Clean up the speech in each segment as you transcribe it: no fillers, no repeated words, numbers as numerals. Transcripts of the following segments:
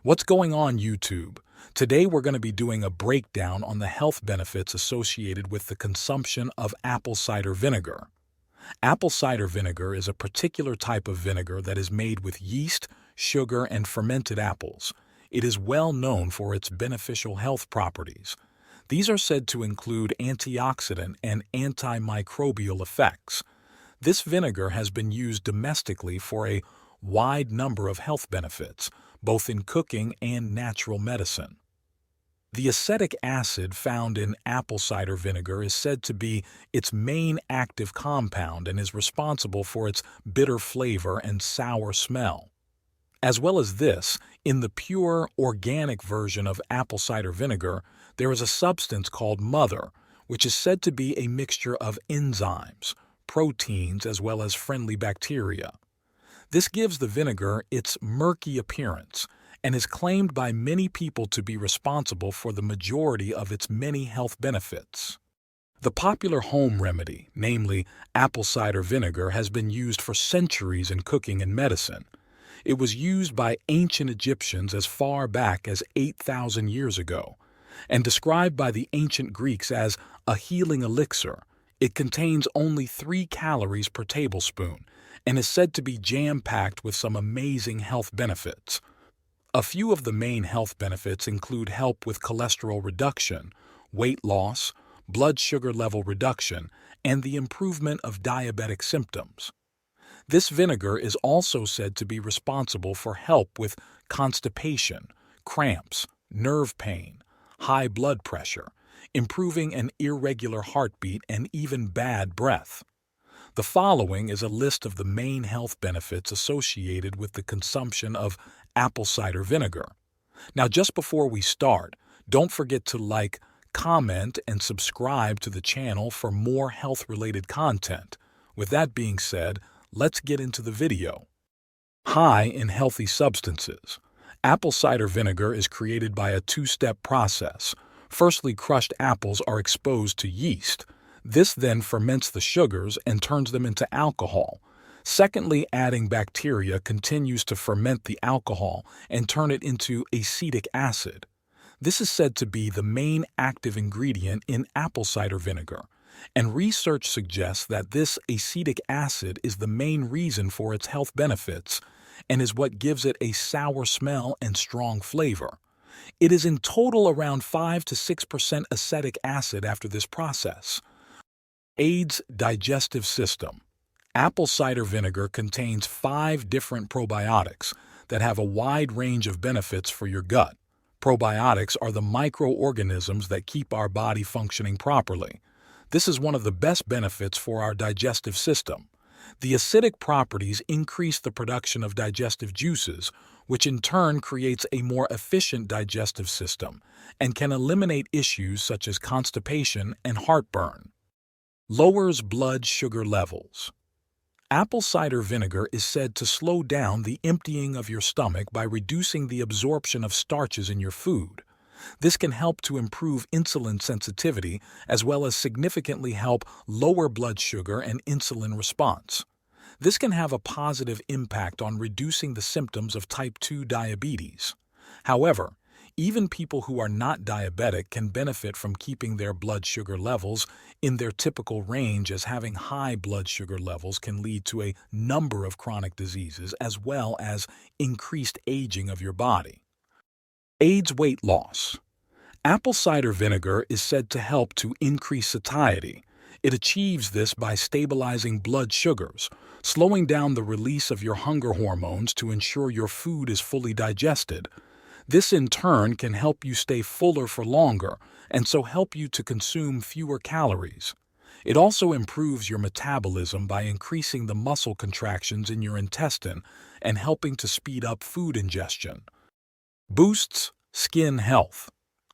What's going on, YouTube? Today we're going to be doing a breakdown on the health benefits associated with the consumption of apple cider vinegar. Apple cider vinegar is a particular type of vinegar that is made with yeast, sugar, and fermented apples. It is well known for its beneficial health properties. These are said to include antioxidant and antimicrobial effects. This vinegar has been used domestically for a wide number of health benefits, both in cooking and natural medicine. The acetic acid found in apple cider vinegar is said to be its main active compound and is responsible for its bitter flavor and sour smell. As well as this, in the pure, organic version of apple cider vinegar, there is a substance called mother, which is said to be a mixture of enzymes, proteins, as well as friendly bacteria. This gives the vinegar its murky appearance and is claimed by many people to be responsible for the majority of its many health benefits. The popular home remedy, namely apple cider vinegar, has been used for centuries in cooking and medicine. It was used by ancient Egyptians as far back as 8,000 years ago, and described by the ancient Greeks as a healing elixir. It contains only 3 calories per tablespoon and is said to be jam-packed with some amazing health benefits. A few of the main health benefits include help with cholesterol reduction, weight loss, blood sugar level reduction, and the improvement of diabetic symptoms. This vinegar is also said to be responsible for help with constipation, cramps, nerve pain, high blood pressure, improving an irregular heartbeat, and even bad breath. The following is a list of the main health benefits associated with the consumption of apple cider vinegar. Now, just before we start, don't forget to like, comment, and subscribe to the channel for more health-related content. With that being said, let's get into the video. High in healthy substances. Apple cider vinegar is created by a 2-step process. Firstly, crushed apples are exposed to yeast. This then ferments the sugars and turns them into alcohol. Secondly, adding bacteria continues to ferment the alcohol and turn it into acetic acid. This is said to be the main active ingredient in apple cider vinegar, and research suggests that this acetic acid is the main reason for its health benefits and is what gives it a sour smell and strong flavor. It is in total around 5 to 6% acetic acid after this process. Aids digestive system. Apple cider vinegar contains 5 different probiotics that have a wide range of benefits for your gut. Probiotics are the microorganisms that keep our body functioning properly. This is one of the best benefits for our digestive system. The acidic properties increase the production of digestive juices, which in turn creates a more efficient digestive system and can eliminate issues such as constipation and heartburn. Lowers blood sugar levels. Apple cider vinegar is said to slow down the emptying of your stomach by reducing the absorption of starches in your food. This can help to improve insulin sensitivity as well as significantly help lower blood sugar and insulin response. This can have a positive impact on reducing the symptoms of type 2 diabetes. However, even people who are not diabetic can benefit from keeping their blood sugar levels in their typical range, as having high blood sugar levels can lead to a number of chronic diseases as well as increased aging of your body. Aids weight loss. Apple cider vinegar is said to help to increase satiety. It achieves this by stabilizing blood sugars, slowing down the release of your hunger hormones to ensure your food is fully digested. This in turn can help you stay fuller for longer and so help you to consume fewer calories. It also improves your metabolism by increasing the muscle contractions in your intestine and helping to speed up food ingestion. Boosts skin health.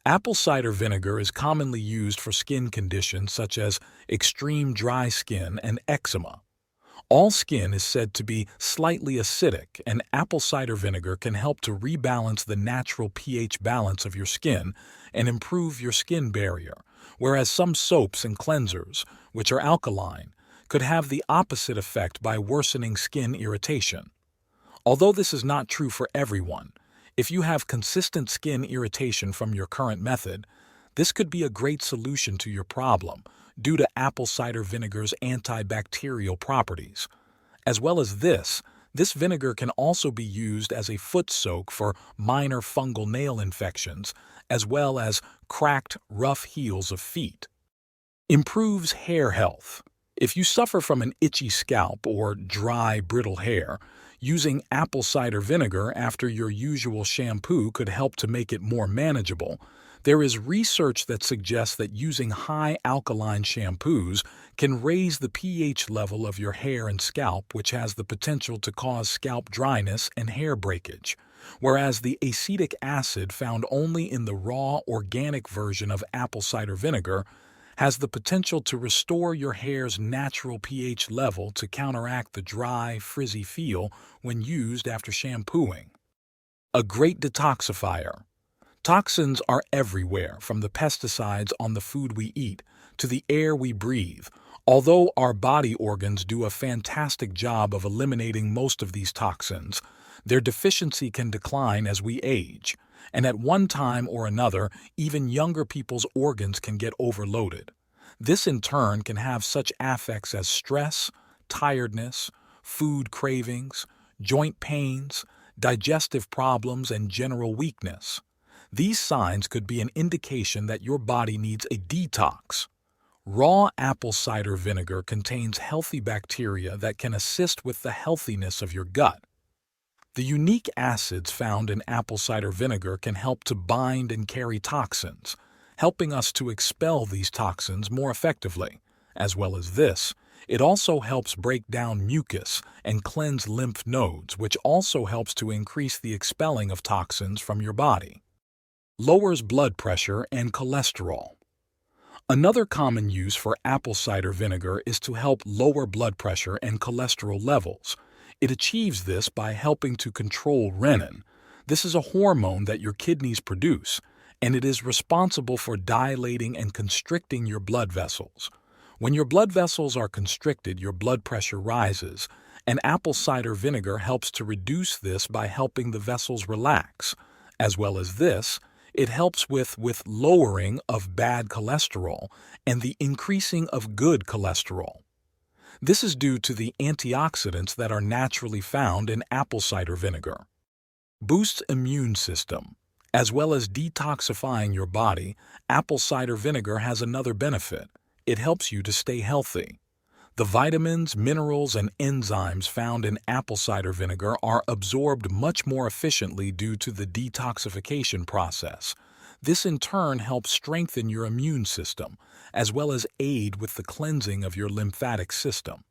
Apple cider vinegar is commonly used for skin conditions such as extreme dry skin and eczema. All skin is said to be slightly acidic, and apple cider vinegar can help to rebalance the natural pH balance of your skin and improve your skin barrier, whereas some soaps and cleansers, which are alkaline, could have the opposite effect by worsening skin irritation. Although this is not true for everyone, If you have consistent skin irritation from your current method, this could be a great solution to your problem due to apple cider vinegar's antibacterial properties. As well as this vinegar can also be used as a foot soak for minor fungal nail infections, as well as cracked, rough heels of feet. Improves hair health. If you suffer from an itchy scalp or dry, brittle hair, using apple cider vinegar after your usual shampoo could help to make it more manageable. There is research that suggests that using high alkaline shampoos can raise the pH level of your hair and scalp, which has the potential to cause scalp dryness and hair breakage, whereas the acetic acid found only in the raw organic version of apple cider vinegar has the potential to restore your hair's natural pH level to counteract the dry, frizzy feel when used after shampooing. A great detoxifier. Toxins are everywhere, from the pesticides on the food we eat to the air we breathe. Although our body organs do a fantastic job of eliminating most of these toxins, their deficiency can decline as we age, and at one time or another, even younger people's organs can get overloaded. This in turn can have such affects as stress, tiredness, food cravings, joint pains, digestive problems, and general weakness. These signs could be an indication that your body needs a detox. Raw apple cider vinegar contains healthy bacteria that can assist with the healthiness of your gut. The unique acids found in apple cider vinegar can help to bind and carry toxins, helping us to expel these toxins more effectively. As well as this, it also helps break down mucus and cleanse lymph nodes, which also helps to increase the expelling of toxins from your body. Lowers blood pressure and cholesterol. Another common use for apple cider vinegar is to help lower blood pressure and cholesterol levels. It achieves this by helping to control renin. This is a hormone that your kidneys produce, and it is responsible for dilating and constricting your blood vessels. When your blood vessels are constricted, your blood pressure rises, and apple cider vinegar helps to reduce this by helping the vessels relax. As well as this, it helps with lowering of bad cholesterol and the increasing of good cholesterol. This is due to the antioxidants that are naturally found in apple cider vinegar. Boosts immune system. As well as detoxifying your body, apple cider vinegar has another benefit. It helps you to stay healthy. The vitamins, minerals, and enzymes found in apple cider vinegar are absorbed much more efficiently due to the detoxification process. This in turn helps strengthen your immune system, as well as aid with the cleansing of your lymphatic system.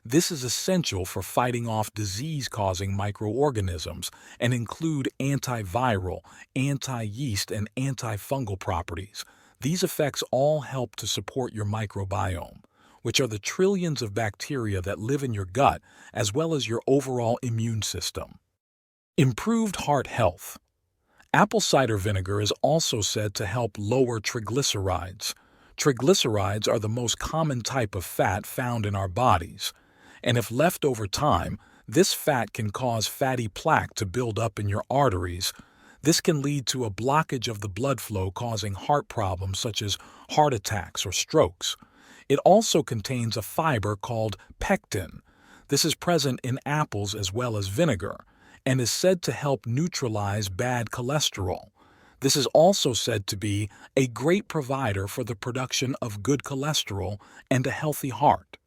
This is essential for fighting off disease-causing microorganisms and include antiviral, anti-yeast, and antifungal properties. These effects all help to support your microbiome, which are the trillions of bacteria that live in your gut, as well as your overall immune system. Improved heart health. Apple cider vinegar is also said to help lower triglycerides. Triglycerides are the most common type of fat found in our bodies, and if left over time, this fat can cause fatty plaque to build up in your arteries. This can lead to a blockage of the blood flow, causing heart problems such as heart attacks or strokes. It also contains a fiber called pectin. This is present in apples as well as vinegar, and is said to help neutralize bad cholesterol. This is also said to be a great provider for the production of good cholesterol and a healthy heart.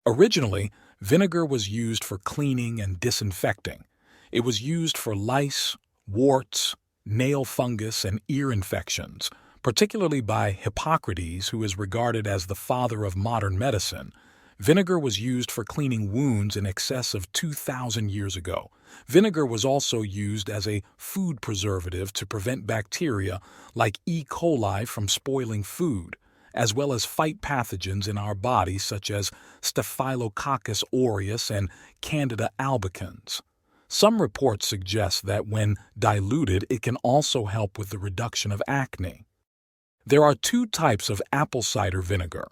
Originally, vinegar was used for cleaning and disinfecting. It was used for lice, warts, nail fungus, and ear infections, particularly by Hippocrates, who is regarded as the father of modern medicine. Vinegar was used for cleaning wounds in excess of 2,000 years ago. Vinegar was also used as a food preservative to prevent bacteria like E. coli from spoiling food, as well as fight pathogens in our bodies such as Staphylococcus aureus and Candida albicans. Some reports suggest that when diluted, it can also help with the reduction of acne. There are two types of apple cider vinegar: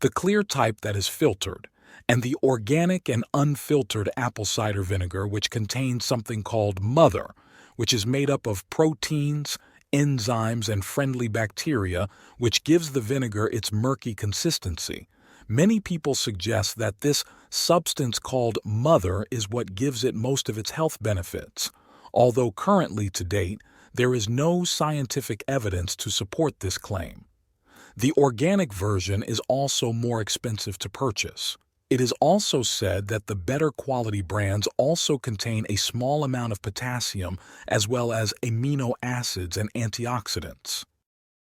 the clear type that is filtered, and the organic and unfiltered apple cider vinegar, which contains something called mother, which is made up of proteins, enzymes, and friendly bacteria, which gives the vinegar its murky consistency. Many people suggest that this substance called mother is what gives it most of its health benefits, although currently to date, there is no scientific evidence to support this claim. The organic version is also more expensive to purchase. It is also said that the better quality brands also contain a small amount of potassium as well as amino acids and antioxidants.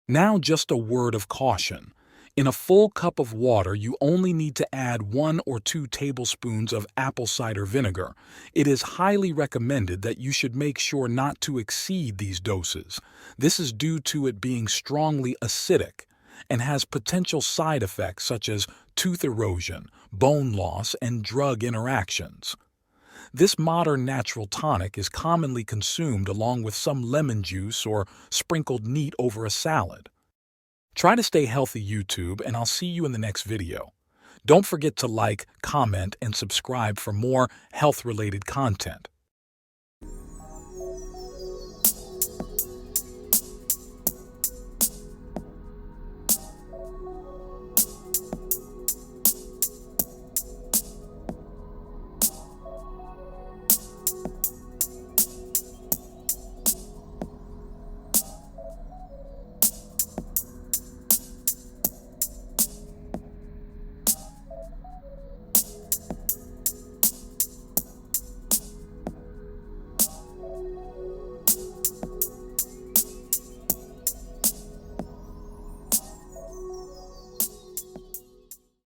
Now just a word of caution. In a full cup of water, you only need to add 1 or 2 tablespoons of apple cider vinegar. It is highly recommended that you should make sure not to exceed these doses. This is due to it being strongly acidic and has potential side effects such as tooth erosion, bone loss, and drug interactions. This modern natural tonic is commonly consumed along with some lemon juice or sprinkled neat over a salad. Try to stay healthy, YouTube, and I'll see you in the next video. Don't forget to like, comment, and subscribe for more health-related content.